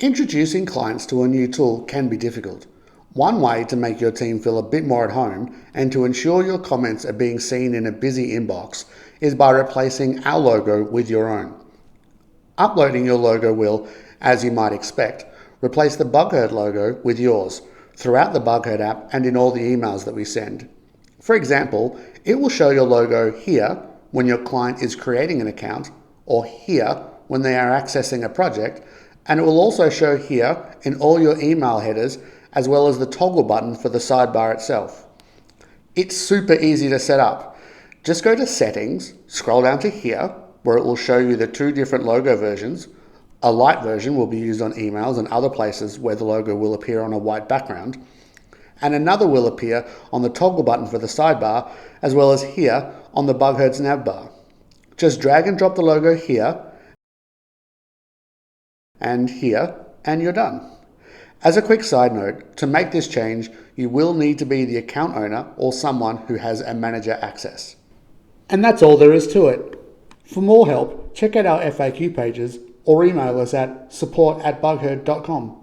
Introducing clients to a new tool can be difficult. One way to make your team feel a bit more at home and to ensure your comments are being seen in a busy inbox is by replacing our logo with your own. Uploading your logo will, as you might expect, replace the BugHerd logo with yours throughout the BugHerd app and in all the emails that we send. For example, it will show your logo here when your client is creating an account, or here when they are accessing a project, and it will also show here in all your email headers as well as the toggle button for the sidebar itself. It's super easy to set up. Just go to Settings, scroll down to here where it will show you the two different logo versions. A light version will be used on emails and other places where the logo will appear on a white background, and another will appear on the toggle button for the sidebar as well as here on the BugHerd's navbar. Just drag and drop the logo here and here, and you're done. As a quick side note, to make this change, you will need to be the account owner or someone who has a manager access. And that's all there is to it. For more help, check out our FAQ pages or email us at support@bugherd.com.